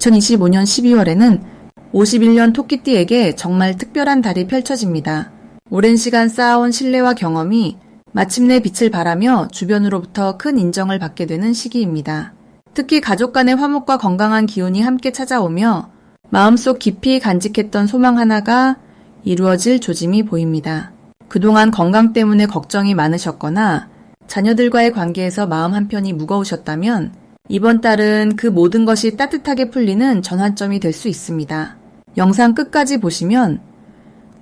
2025년 12월에는 51년 토끼띠에게 정말 특별한 달이 펼쳐집니다. 오랜 시간 쌓아온 신뢰와 경험이 마침내 빛을 발하며 주변으로부터 큰 인정을 받게 되는 시기입니다. 특히 가족 간의 화목과 건강한 기운이 함께 찾아오며 마음속 깊이 간직했던 소망 하나가 이루어질 조짐이 보입니다. 그동안 건강 때문에 걱정이 많으셨거나 자녀들과의 관계에서 마음 한편이 무거우셨다면 이번 달은 그 모든 것이 따뜻하게 풀리는 전환점이 될 수 있습니다. 영상 끝까지 보시면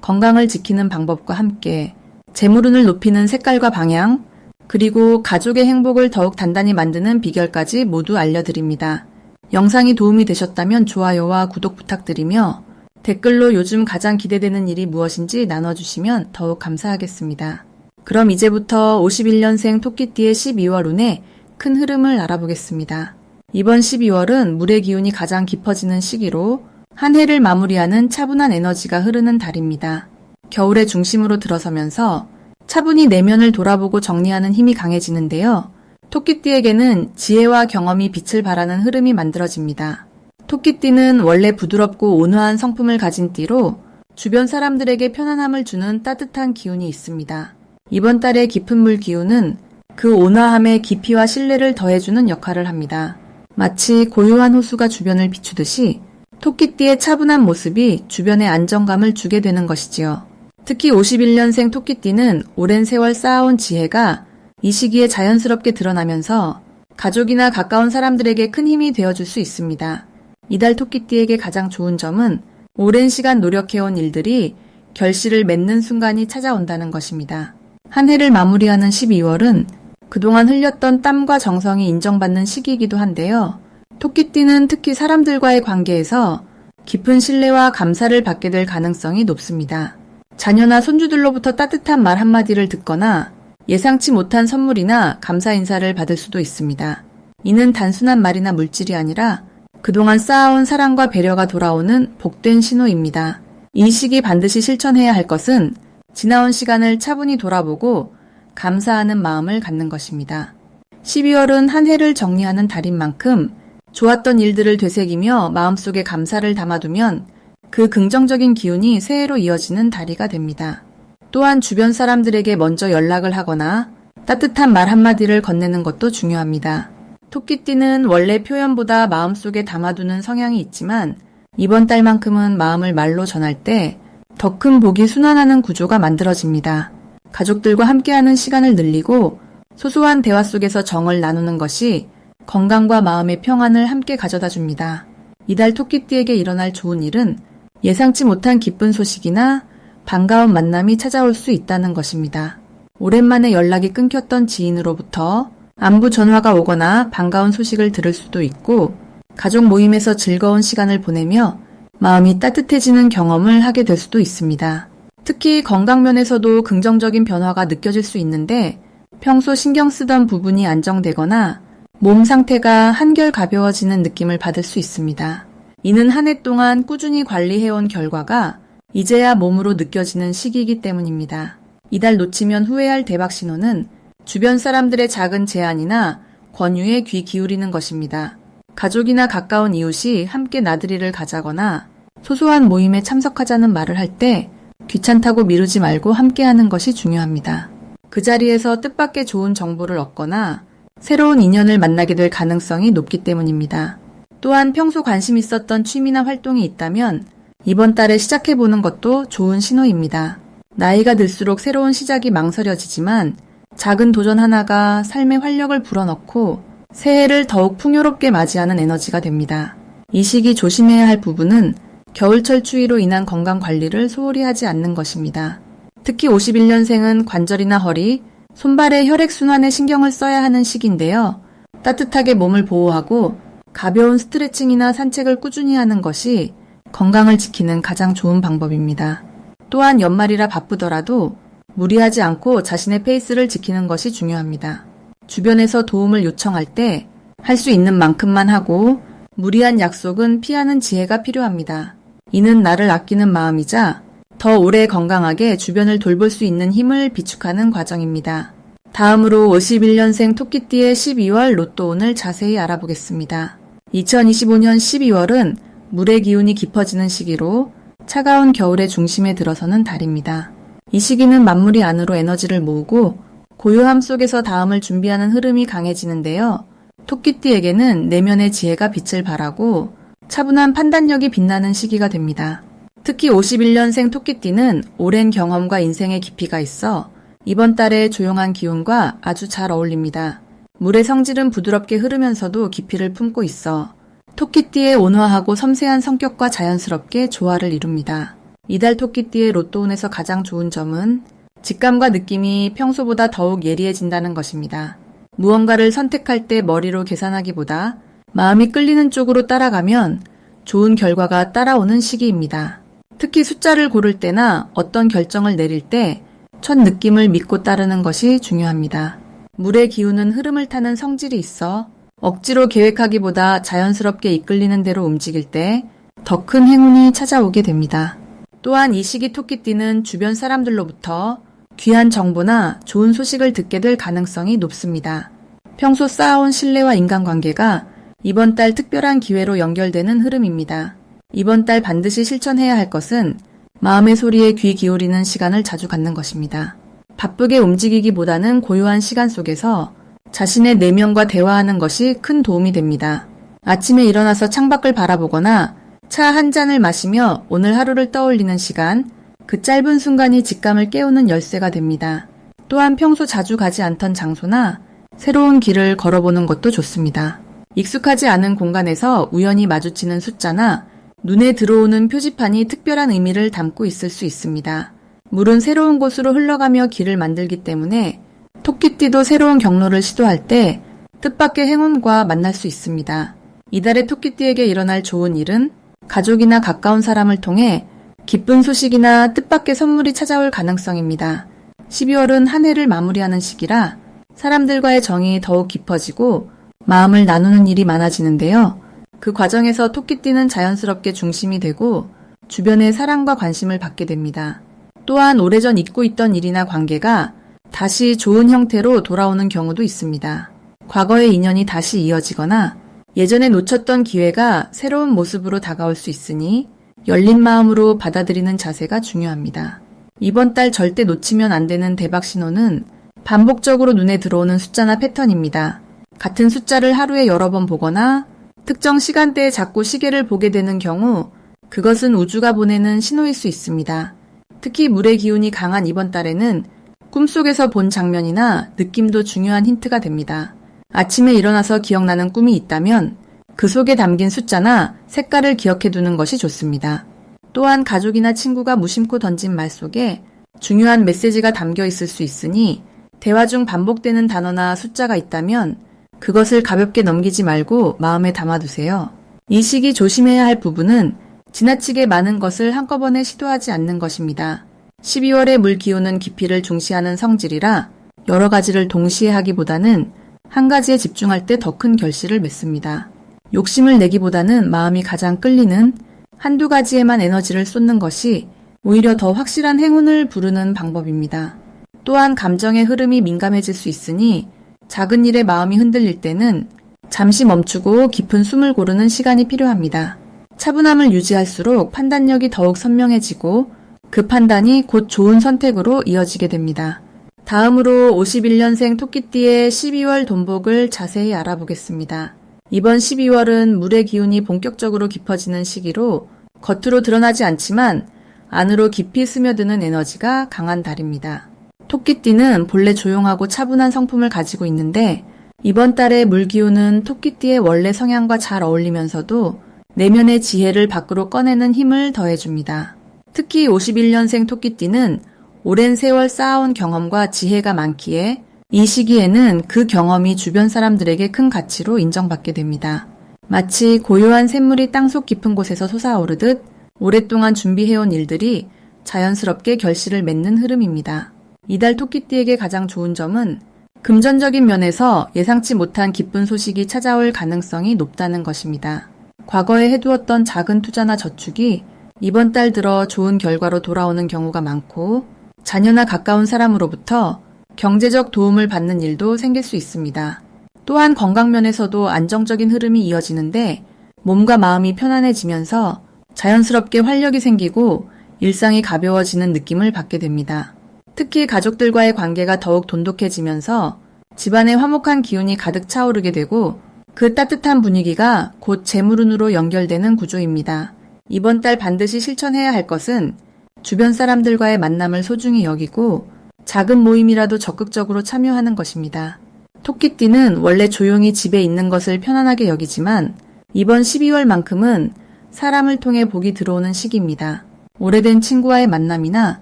건강을 지키는 방법과 함께 재물운을 높이는 색깔과 방향, 그리고 가족의 행복을 더욱 단단히 만드는 비결까지 모두 알려드립니다. 영상이 도움이 되셨다면 좋아요와 구독 부탁드리며 댓글로 요즘 가장 기대되는 일이 무엇인지 나눠주시면 더욱 감사하겠습니다. 그럼 이제부터 51년생 토끼띠의 12월 운의 큰 흐름을 알아보겠습니다. 이번 12월은 물의 기운이 가장 깊어지는 시기로 한 해를 마무리하는 차분한 에너지가 흐르는 달입니다. 겨울의 중심으로 들어서면서 차분히 내면을 돌아보고 정리하는 힘이 강해지는데요. 토끼띠에게는 지혜와 경험이 빛을 발하는 흐름이 만들어집니다. 토끼띠는 원래 부드럽고 온화한 성품을 가진 띠로 주변 사람들에게 편안함을 주는 따뜻한 기운이 있습니다. 이번 달의 깊은 물 기운은 그 온화함에 깊이와 신뢰를 더해주는 역할을 합니다. 마치 고요한 호수가 주변을 비추듯이 토끼띠의 차분한 모습이 주변에 안정감을 주게 되는 것이지요. 특히 51년생 토끼띠는 오랜 세월 쌓아온 지혜가 이 시기에 자연스럽게 드러나면서 가족이나 가까운 사람들에게 큰 힘이 되어줄 수 있습니다. 이달 토끼띠에게 가장 좋은 점은 오랜 시간 노력해온 일들이 결실을 맺는 순간이 찾아온다는 것입니다. 한 해를 마무리하는 12월은 그동안 흘렸던 땀과 정성이 인정받는 시기이기도 한데요. 토끼띠는 특히 사람들과의 관계에서 깊은 신뢰와 감사를 받게 될 가능성이 높습니다. 자녀나 손주들로부터 따뜻한 말 한마디를 듣거나 예상치 못한 선물이나 감사 인사를 받을 수도 있습니다. 이는 단순한 말이나 물질이 아니라 그동안 쌓아온 사랑과 배려가 돌아오는 복된 신호입니다. 이 시기 반드시 실천해야 할 것은 지나온 시간을 차분히 돌아보고 감사하는 마음을 갖는 것입니다. 12월은 한 해를 정리하는 달인 만큼 좋았던 일들을 되새기며 마음속에 감사를 담아두면 그 긍정적인 기운이 새해로 이어지는 달이가 됩니다. 또한 주변 사람들에게 먼저 연락을 하거나 따뜻한 말 한마디를 건네는 것도 중요합니다. 토끼띠는 원래 표현보다 마음속에 담아두는 성향이 있지만 이번 달만큼은 마음을 말로 전할 때 더 큰 복이 순환하는 구조가 만들어집니다. 가족들과 함께하는 시간을 늘리고 소소한 대화 속에서 정을 나누는 것이 건강과 마음의 평안을 함께 가져다 줍니다. 이달 토끼띠에게 일어날 좋은 일은 예상치 못한 기쁜 소식이나 반가운 만남이 찾아올 수 있다는 것입니다. 오랜만에 연락이 끊겼던 지인으로부터 안부 전화가 오거나 반가운 소식을 들을 수도 있고 가족 모임에서 즐거운 시간을 보내며 마음이 따뜻해지는 경험을 하게 될 수도 있습니다. 특히 건강면에서도 긍정적인 변화가 느껴질 수 있는데 평소 신경 쓰던 부분이 안정되거나 몸 상태가 한결 가벼워지는 느낌을 받을 수 있습니다. 이는 한 해 동안 꾸준히 관리해온 결과가 이제야 몸으로 느껴지는 시기이기 때문입니다. 이달 놓치면 후회할 대박 신호는 주변 사람들의 작은 제안이나 권유에 귀 기울이는 것입니다. 가족이나 가까운 이웃이 함께 나들이를 가자거나 소소한 모임에 참석하자는 말을 할 때 귀찮다고 미루지 말고 함께하는 것이 중요합니다. 그 자리에서 뜻밖의 좋은 정보를 얻거나 새로운 인연을 만나게 될 가능성이 높기 때문입니다. 또한 평소 관심 있었던 취미나 활동이 있다면 이번 달에 시작해보는 것도 좋은 신호입니다. 나이가 들수록 새로운 시작이 망설여지지만 작은 도전 하나가 삶의 활력을 불어넣고 새해를 더욱 풍요롭게 맞이하는 에너지가 됩니다. 이 시기 조심해야 할 부분은 겨울철 추위로 인한 건강 관리를 소홀히 하지 않는 것입니다. 특히 51년생은 관절이나 허리, 손발의 혈액순환에 신경을 써야 하는 시기인데요. 따뜻하게 몸을 보호하고 가벼운 스트레칭이나 산책을 꾸준히 하는 것이 건강을 지키는 가장 좋은 방법입니다. 또한 연말이라 바쁘더라도 무리하지 않고 자신의 페이스를 지키는 것이 중요합니다. 주변에서 도움을 요청할 때 할 수 있는 만큼만 하고 무리한 약속은 피하는 지혜가 필요합니다. 이는 나를 아끼는 마음이자 더 오래 건강하게 주변을 돌볼 수 있는 힘을 비축하는 과정입니다. 다음으로 51년생 토끼띠의 12월 로또운을 자세히 알아보겠습니다. 2025년 12월은 물의 기운이 깊어지는 시기로 차가운 겨울의 중심에 들어서는 달입니다. 이 시기는 만물이 안으로 에너지를 모으고 고요함 속에서 다음을 준비하는 흐름이 강해지는데요. 토끼띠에게는 내면의 지혜가 빛을 발하고 차분한 판단력이 빛나는 시기가 됩니다. 특히 51년생 토끼띠는 오랜 경험과 인생의 깊이가 있어 이번 달의 조용한 기운과 아주 잘 어울립니다. 물의 성질은 부드럽게 흐르면서도 깊이를 품고 있어 토끼띠의 온화하고 섬세한 성격과 자연스럽게 조화를 이룹니다. 이달 토끼띠의 로또운에서 가장 좋은 점은 직감과 느낌이 평소보다 더욱 예리해진다는 것입니다. 무언가를 선택할 때 머리로 계산하기보다 마음이 끌리는 쪽으로 따라가면 좋은 결과가 따라오는 시기입니다. 특히 숫자를 고를 때나 어떤 결정을 내릴 때 첫 느낌을 믿고 따르는 것이 중요합니다. 물의 기운은 흐름을 타는 성질이 있어 억지로 계획하기보다 자연스럽게 이끌리는 대로 움직일 때 더 큰 행운이 찾아오게 됩니다. 또한 이 시기 토끼띠는 주변 사람들로부터 귀한 정보나 좋은 소식을 듣게 될 가능성이 높습니다. 평소 쌓아온 신뢰와 인간관계가 이번 달 특별한 기회로 연결되는 흐름입니다. 이번 달 반드시 실천해야 할 것은 마음의 소리에 귀 기울이는 시간을 자주 갖는 것입니다. 바쁘게 움직이기보다는 고요한 시간 속에서 자신의 내면과 대화하는 것이 큰 도움이 됩니다. 아침에 일어나서 창밖을 바라보거나 차 한 잔을 마시며 오늘 하루를 떠올리는 시간, 그 짧은 순간이 직감을 깨우는 열쇠가 됩니다. 또한 평소 자주 가지 않던 장소나 새로운 길을 걸어보는 것도 좋습니다. 익숙하지 않은 공간에서 우연히 마주치는 숫자나 눈에 들어오는 표지판이 특별한 의미를 담고 있을 수 있습니다. 물은 새로운 곳으로 흘러가며 길을 만들기 때문에 토끼띠도 새로운 경로를 시도할 때 뜻밖의 행운과 만날 수 있습니다. 이달의 토끼띠에게 일어날 좋은 일은 가족이나 가까운 사람을 통해 기쁜 소식이나 뜻밖의 선물이 찾아올 가능성입니다. 12월은 한 해를 마무리하는 시기라 사람들과의 정이 더욱 깊어지고 마음을 나누는 일이 많아지는데요. 그 과정에서 토끼띠는 자연스럽게 중심이 되고 주변의 사랑과 관심을 받게 됩니다. 또한 오래전 잊고 있던 일이나 관계가 다시 좋은 형태로 돌아오는 경우도 있습니다. 과거의 인연이 다시 이어지거나 예전에 놓쳤던 기회가 새로운 모습으로 다가올 수 있으니 열린 마음으로 받아들이는 자세가 중요합니다. 이번 달 절대 놓치면 안 되는 대박 신호는 반복적으로 눈에 들어오는 숫자나 패턴입니다. 같은 숫자를 하루에 여러 번 보거나 특정 시간대에 자꾸 시계를 보게 되는 경우 그것은 우주가 보내는 신호일 수 있습니다. 특히 물의 기운이 강한 이번 달에는 꿈속에서 본 장면이나 느낌도 중요한 힌트가 됩니다. 아침에 일어나서 기억나는 꿈이 있다면 그 속에 담긴 숫자나 색깔을 기억해 두는 것이 좋습니다. 또한 가족이나 친구가 무심코 던진 말 속에 중요한 메시지가 담겨 있을 수 있으니 대화 중 반복되는 단어나 숫자가 있다면 그것을 가볍게 넘기지 말고 마음에 담아두세요. 이 시기 조심해야 할 부분은 지나치게 많은 것을 한꺼번에 시도하지 않는 것입니다. 12월의 물 기운은 깊이를 중시하는 성질이라 여러 가지를 동시에 하기보다는 한 가지에 집중할 때 더 큰 결실을 맺습니다. 욕심을 내기보다는 마음이 가장 끌리는 한두 가지에만 에너지를 쏟는 것이 오히려 더 확실한 행운을 부르는 방법입니다. 또한 감정의 흐름이 민감해질 수 있으니 작은 일에 마음이 흔들릴 때는 잠시 멈추고 깊은 숨을 고르는 시간이 필요합니다. 차분함을 유지할수록 판단력이 더욱 선명해지고 그 판단이 곧 좋은 선택으로 이어지게 됩니다. 다음으로 51년생 토끼띠의 12월 돈복을 자세히 알아보겠습니다. 이번 12월은 물의 기운이 본격적으로 깊어지는 시기로 겉으로 드러나지 않지만 안으로 깊이 스며드는 에너지가 강한 달입니다. 토끼띠는 본래 조용하고 차분한 성품을 가지고 있는데 이번 달의 물기운은 토끼띠의 원래 성향과 잘 어울리면서도 내면의 지혜를 밖으로 꺼내는 힘을 더해줍니다. 특히 51년생 토끼띠는 오랜 세월 쌓아온 경험과 지혜가 많기에 이 시기에는 그 경험이 주변 사람들에게 큰 가치로 인정받게 됩니다. 마치 고요한 샘물이 땅속 깊은 곳에서 솟아오르듯 오랫동안 준비해온 일들이 자연스럽게 결실을 맺는 흐름입니다. 이달 토끼띠에게 가장 좋은 점은 금전적인 면에서 예상치 못한 기쁜 소식이 찾아올 가능성이 높다는 것입니다. 과거에 해두었던 작은 투자나 저축이 이번 달 들어 좋은 결과로 돌아오는 경우가 많고 자녀나 가까운 사람으로부터 경제적 도움을 받는 일도 생길 수 있습니다. 또한 건강면에서도 안정적인 흐름이 이어지는데 몸과 마음이 편안해지면서 자연스럽게 활력이 생기고 일상이 가벼워지는 느낌을 받게 됩니다. 특히 가족들과의 관계가 더욱 돈독해지면서 집안에 화목한 기운이 가득 차오르게 되고 그 따뜻한 분위기가 곧 재물운으로 연결되는 구조입니다. 이번 달 반드시 실천해야 할 것은 주변 사람들과의 만남을 소중히 여기고 작은 모임이라도 적극적으로 참여하는 것입니다. 토끼띠는 원래 조용히 집에 있는 것을 편안하게 여기지만 이번 12월만큼은 사람을 통해 복이 들어오는 시기입니다. 오래된 친구와의 만남이나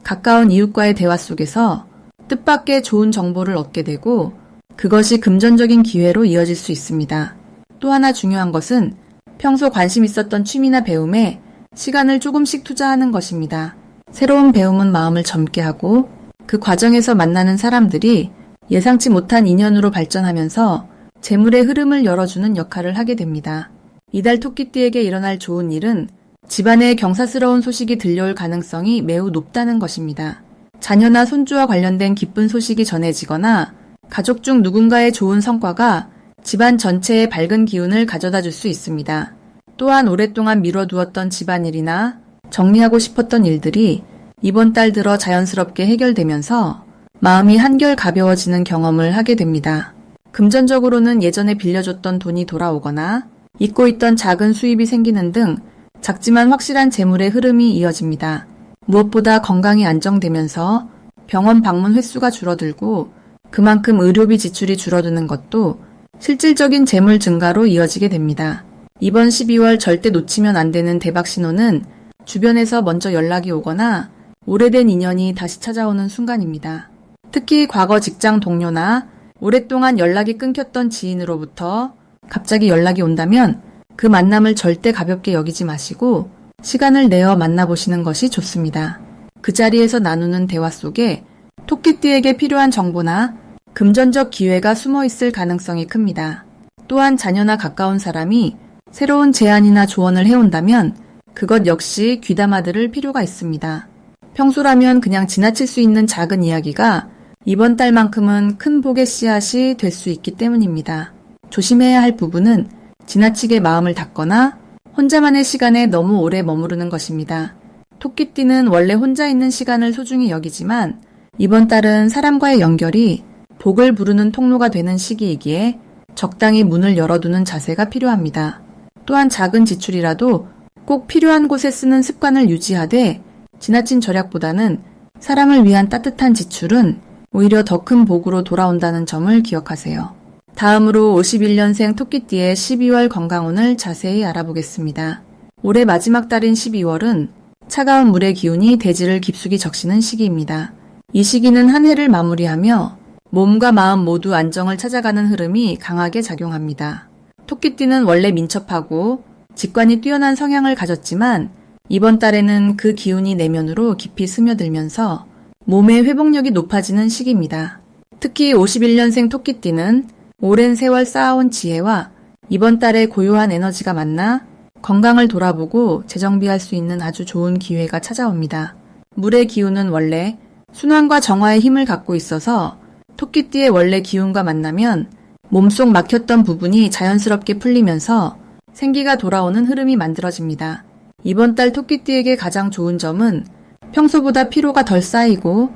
가까운 이웃과의 대화 속에서 뜻밖의 좋은 정보를 얻게 되고 그것이 금전적인 기회로 이어질 수 있습니다. 또 하나 중요한 것은 평소 관심 있었던 취미나 배움에 시간을 조금씩 투자하는 것입니다. 새로운 배움은 마음을 젊게 하고 그 과정에서 만나는 사람들이 예상치 못한 인연으로 발전하면서 재물의 흐름을 열어주는 역할을 하게 됩니다. 이달 토끼띠에게 일어날 좋은 일은 집안에 경사스러운 소식이 들려올 가능성이 매우 높다는 것입니다. 자녀나 손주와 관련된 기쁜 소식이 전해지거나 가족 중 누군가의 좋은 성과가 집안 전체에 밝은 기운을 가져다 줄 수 있습니다. 또한 오랫동안 미뤄두었던 집안일이나 정리하고 싶었던 일들이 이번 달 들어 자연스럽게 해결되면서 마음이 한결 가벼워지는 경험을 하게 됩니다. 금전적으로는 예전에 빌려줬던 돈이 돌아오거나 잊고 있던 작은 수입이 생기는 등 작지만 확실한 재물의 흐름이 이어집니다. 무엇보다 건강이 안정되면서 병원 방문 횟수가 줄어들고 그만큼 의료비 지출이 줄어드는 것도 실질적인 재물 증가로 이어지게 됩니다. 이번 12월 절대 놓치면 안 되는 대박 신호는 주변에서 먼저 연락이 오거나 오래된 인연이 다시 찾아오는 순간입니다. 특히 과거 직장 동료나 오랫동안 연락이 끊겼던 지인으로부터 갑자기 연락이 온다면 그 만남을 절대 가볍게 여기지 마시고 시간을 내어 만나보시는 것이 좋습니다. 그 자리에서 나누는 대화 속에 토끼띠에게 필요한 정보나 금전적 기회가 숨어 있을 가능성이 큽니다. 또한 자녀나 가까운 사람이 새로운 제안이나 조언을 해온다면 그것 역시 귀담아 들을 필요가 있습니다. 평소라면 그냥 지나칠 수 있는 작은 이야기가 이번 달만큼은 큰 복의 씨앗이 될 수 있기 때문입니다. 조심해야 할 부분은 지나치게 마음을 닫거나 혼자만의 시간에 너무 오래 머무르는 것입니다. 토끼띠는 원래 혼자 있는 시간을 소중히 여기지만 이번 달은 사람과의 연결이 복을 부르는 통로가 되는 시기이기에 적당히 문을 열어두는 자세가 필요합니다. 또한 작은 지출이라도 꼭 필요한 곳에 쓰는 습관을 유지하되 지나친 절약보다는 사람을 위한 따뜻한 지출은 오히려 더 큰 복으로 돌아온다는 점을 기억하세요. 다음으로 51년생 토끼띠의 12월 건강운을 자세히 알아보겠습니다. 올해 마지막 달인 12월은 차가운 물의 기운이 대지를 깊숙이 적시는 시기입니다. 이 시기는 한 해를 마무리하며 몸과 마음 모두 안정을 찾아가는 흐름이 강하게 작용합니다. 토끼띠는 원래 민첩하고 직관이 뛰어난 성향을 가졌지만 이번 달에는 그 기운이 내면으로 깊이 스며들면서 몸의 회복력이 높아지는 시기입니다. 특히 51년생 토끼띠는 오랜 세월 쌓아온 지혜와 이번 달의 고요한 에너지가 만나 건강을 돌아보고 재정비할 수 있는 아주 좋은 기회가 찾아옵니다. 물의 기운은 원래 순환과 정화의 힘을 갖고 있어서 토끼띠의 원래 기운과 만나면 몸속 막혔던 부분이 자연스럽게 풀리면서 생기가 돌아오는 흐름이 만들어집니다. 이번 달 토끼띠에게 가장 좋은 점은 평소보다 피로가 덜 쌓이고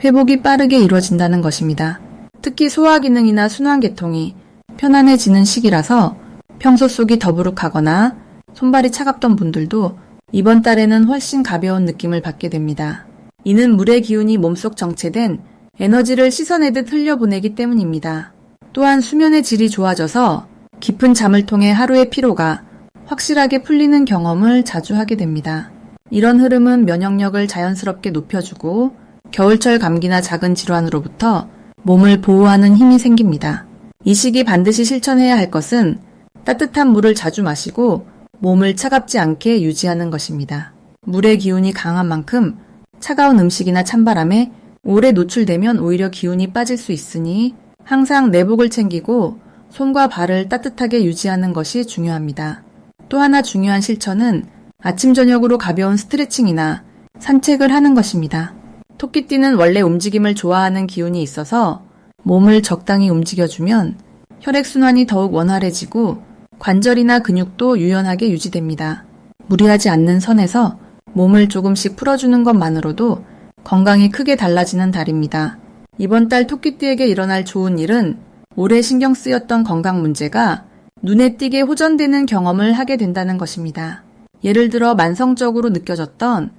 회복이 빠르게 이루어진다는 것입니다. 특히 소화기능이나 순환계통이 편안해지는 시기라서 평소 속이 더부룩하거나 손발이 차갑던 분들도 이번 달에는 훨씬 가벼운 느낌을 받게 됩니다. 이는 물의 기운이 몸속 정체된 에너지를 씻어내듯 흘려보내기 때문입니다. 또한 수면의 질이 좋아져서 깊은 잠을 통해 하루의 피로가 확실하게 풀리는 경험을 자주 하게 됩니다. 이런 흐름은 면역력을 자연스럽게 높여주고 겨울철 감기나 작은 질환으로부터 몸을 보호하는 힘이 생깁니다. 이 시기 반드시 실천해야 할 것은 따뜻한 물을 자주 마시고 몸을 차갑지 않게 유지하는 것입니다. 물의 기운이 강한 만큼 차가운 음식이나 찬바람에 오래 노출되면 오히려 기운이 빠질 수 있으니 항상 내복을 챙기고 손과 발을 따뜻하게 유지하는 것이 중요합니다. 또 하나 중요한 실천은 아침 저녁으로 가벼운 스트레칭이나 산책을 하는 것입니다. 토끼띠는 원래 움직임을 좋아하는 기운이 있어서 몸을 적당히 움직여주면 혈액순환이 더욱 원활해지고 관절이나 근육도 유연하게 유지됩니다. 무리하지 않는 선에서 몸을 조금씩 풀어주는 것만으로도 건강이 크게 달라지는 달입니다. 이번 달 토끼띠에게 일어날 좋은 일은 오래 신경 쓰였던 건강 문제가 눈에 띄게 호전되는 경험을 하게 된다는 것입니다. 예를 들어 만성적으로 느껴졌던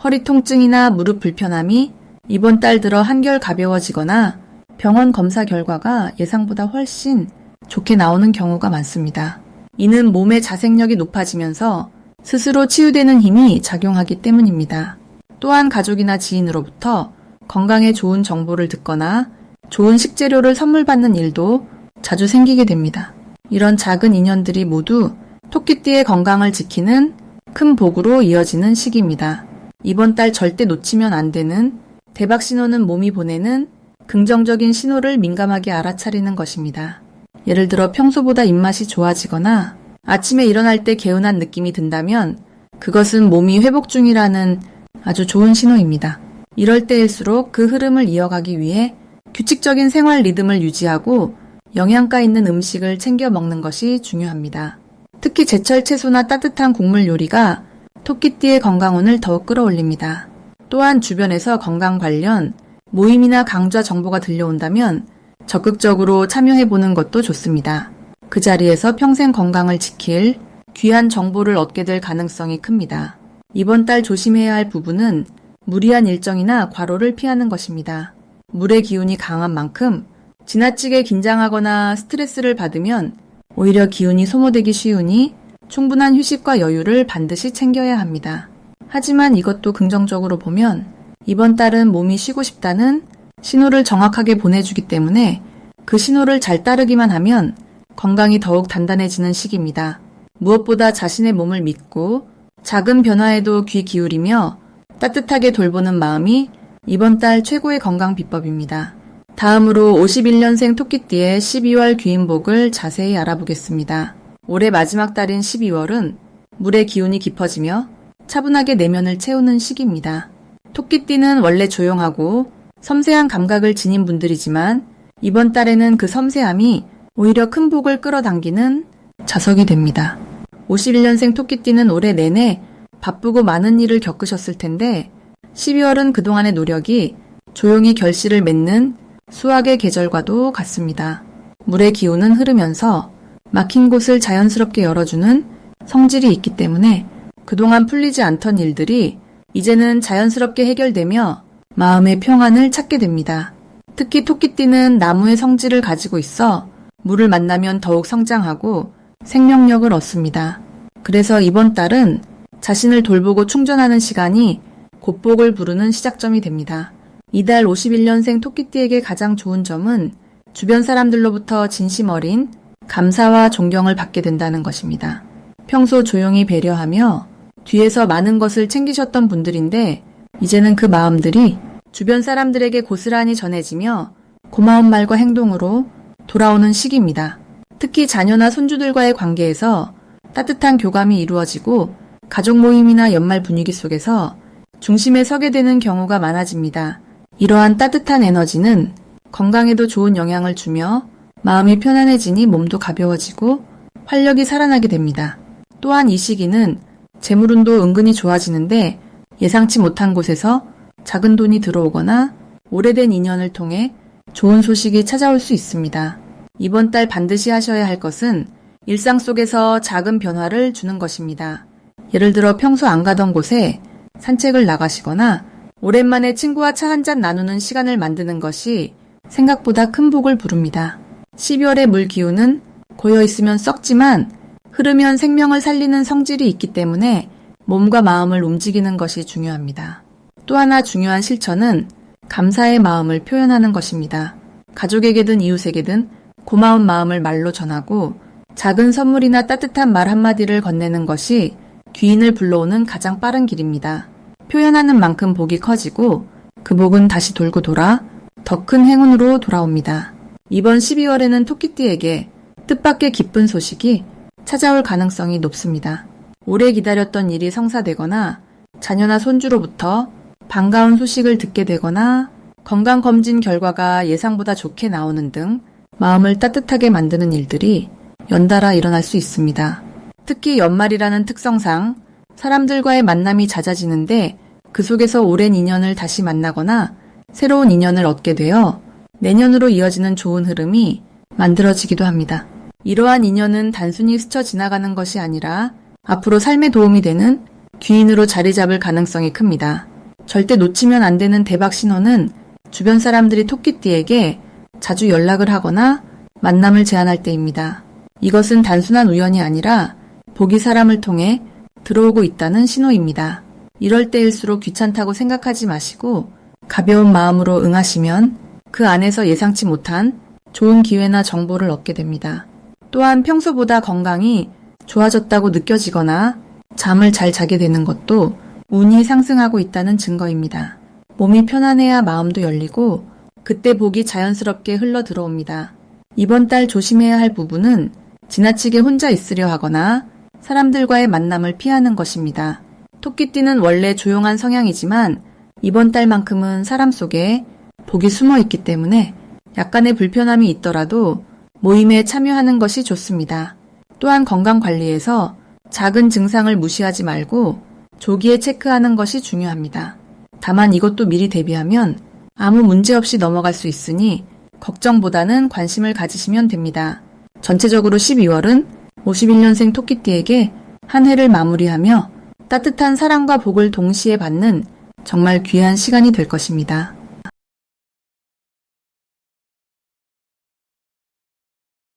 허리 통증이나 무릎 불편함이 이번 달 들어 한결 가벼워지거나 병원 검사 결과가 예상보다 훨씬 좋게 나오는 경우가 많습니다. 이는 몸의 자생력이 높아지면서 스스로 치유되는 힘이 작용하기 때문입니다. 또한 가족이나 지인으로부터 건강에 좋은 정보를 듣거나 좋은 식재료를 선물 받는 일도 자주 생기게 됩니다. 이런 작은 인연들이 모두 토끼띠의 건강을 지키는 큰 복으로 이어지는 시기입니다. 이번 달 절대 놓치면 안 되는 대박 신호는 몸이 보내는 긍정적인 신호를 민감하게 알아차리는 것입니다. 예를 들어 평소보다 입맛이 좋아지거나 아침에 일어날 때 개운한 느낌이 든다면 그것은 몸이 회복 중이라는 아주 좋은 신호입니다. 이럴 때일수록 그 흐름을 이어가기 위해 규칙적인 생활 리듬을 유지하고 영양가 있는 음식을 챙겨 먹는 것이 중요합니다. 특히 제철 채소나 따뜻한 국물 요리가 토끼띠의 건강운을 더욱 끌어올립니다. 또한 주변에서 건강 관련 모임이나 강좌 정보가 들려온다면 적극적으로 참여해보는 것도 좋습니다. 그 자리에서 평생 건강을 지킬 귀한 정보를 얻게 될 가능성이 큽니다. 이번 달 조심해야 할 부분은 무리한 일정이나 과로를 피하는 것입니다. 물의 기운이 강한 만큼 지나치게 긴장하거나 스트레스를 받으면 오히려 기운이 소모되기 쉬우니 충분한 휴식과 여유를 반드시 챙겨야 합니다. 하지만 이것도 긍정적으로 보면 이번 달은 몸이 쉬고 싶다는 신호를 정확하게 보내주기 때문에 그 신호를 잘 따르기만 하면 건강이 더욱 단단해지는 시기입니다. 무엇보다 자신의 몸을 믿고 작은 변화에도 귀 기울이며 따뜻하게 돌보는 마음이 이번 달 최고의 건강 비법입니다. 다음으로 51년생 토끼띠의 12월 귀인복을 자세히 알아보겠습니다. 올해 마지막 달인 12월은 물의 기운이 깊어지며 차분하게 내면을 채우는 시기입니다. 토끼띠는 원래 조용하고 섬세한 감각을 지닌 분들이지만 이번 달에는 그 섬세함이 오히려 큰 복을 끌어당기는 자석이 됩니다. 51년생 토끼띠는 올해 내내 바쁘고 많은 일을 겪으셨을 텐데 12월은 그동안의 노력이 조용히 결실을 맺는 수확의 계절과도 같습니다. 물의 기운은 흐르면서 막힌 곳을 자연스럽게 열어주는 성질이 있기 때문에 그동안 풀리지 않던 일들이 이제는 자연스럽게 해결되며 마음의 평안을 찾게 됩니다. 특히 토끼띠는 나무의 성질을 가지고 있어 물을 만나면 더욱 성장하고 생명력을 얻습니다. 그래서 이번 달은 자신을 돌보고 충전하는 시간이 곧복을 부르는 시작점이 됩니다. 이달 51년생 토끼띠에게 가장 좋은 점은 주변 사람들로부터 진심 어린 감사와 존경을 받게 된다는 것입니다. 평소 조용히 배려하며 뒤에서 많은 것을 챙기셨던 분들인데 이제는 그 마음들이 주변 사람들에게 고스란히 전해지며 고마운 말과 행동으로 돌아오는 시기입니다. 특히 자녀나 손주들과의 관계에서 따뜻한 교감이 이루어지고 가족 모임이나 연말 분위기 속에서 중심에 서게 되는 경우가 많아집니다. 이러한 따뜻한 에너지는 건강에도 좋은 영향을 주며 마음이 편안해지니 몸도 가벼워지고 활력이 살아나게 됩니다. 또한 이 시기는 재물운도 은근히 좋아지는데 예상치 못한 곳에서 작은 돈이 들어오거나 오래된 인연을 통해 좋은 소식이 찾아올 수 있습니다. 이번 달 반드시 하셔야 할 것은 일상 속에서 작은 변화를 주는 것입니다. 예를 들어 평소 안 가던 곳에 산책을 나가시거나 오랜만에 친구와 차 한잔 나누는 시간을 만드는 것이 생각보다 큰 복을 부릅니다. 12월의 물 기운은 고여있으면 썩지만 흐르면 생명을 살리는 성질이 있기 때문에 몸과 마음을 움직이는 것이 중요합니다. 또 하나 중요한 실천은 감사의 마음을 표현하는 것입니다. 가족에게든 이웃에게든 고마운 마음을 말로 전하고 작은 선물이나 따뜻한 말 한마디를 건네는 것이 귀인을 불러오는 가장 빠른 길입니다. 표현하는 만큼 복이 커지고 그 복은 다시 돌고 돌아 더 큰 행운으로 돌아옵니다. 이번 12월에는 토끼띠에게 뜻밖의 기쁜 소식이 찾아올 가능성이 높습니다. 오래 기다렸던 일이 성사되거나 자녀나 손주로부터 반가운 소식을 듣게 되거나 건강검진 결과가 예상보다 좋게 나오는 등 마음을 따뜻하게 만드는 일들이 연달아 일어날 수 있습니다. 특히 연말이라는 특성상 사람들과의 만남이 잦아지는데 그 속에서 오랜 인연을 다시 만나거나 새로운 인연을 얻게 되어 내년으로 이어지는 좋은 흐름이 만들어지기도 합니다. 이러한 인연은 단순히 스쳐 지나가는 것이 아니라 앞으로 삶에 도움이 되는 귀인으로 자리 잡을 가능성이 큽니다. 절대 놓치면 안 되는 대박 신호는 주변 사람들이 토끼띠에게 자주 연락을 하거나 만남을 제안할 때입니다. 이것은 단순한 우연이 아니라 복이 사람을 통해 들어오고 있다는 신호입니다. 이럴 때일수록 귀찮다고 생각하지 마시고 가벼운 마음으로 응하시면 그 안에서 예상치 못한 좋은 기회나 정보를 얻게 됩니다. 또한 평소보다 건강이 좋아졌다고 느껴지거나 잠을 잘 자게 되는 것도 운이 상승하고 있다는 증거입니다. 몸이 편안해야 마음도 열리고 그때 복이 자연스럽게 흘러 들어옵니다. 이번 달 조심해야 할 부분은 지나치게 혼자 있으려 하거나 사람들과의 만남을 피하는 것입니다. 토끼띠는 원래 조용한 성향이지만 이번 달만큼은 사람 속에 복이 숨어 있기 때문에 약간의 불편함이 있더라도 모임에 참여하는 것이 좋습니다. 또한 건강 관리에서 작은 증상을 무시하지 말고 조기에 체크하는 것이 중요합니다. 다만 이것도 미리 대비하면 아무 문제 없이 넘어갈 수 있으니 걱정보다는 관심을 가지시면 됩니다. 전체적으로 12월은 51년생 토끼띠에게 한 해를 마무리하며 따뜻한 사랑과 복을 동시에 받는 정말 귀한 시간이 될 것입니다.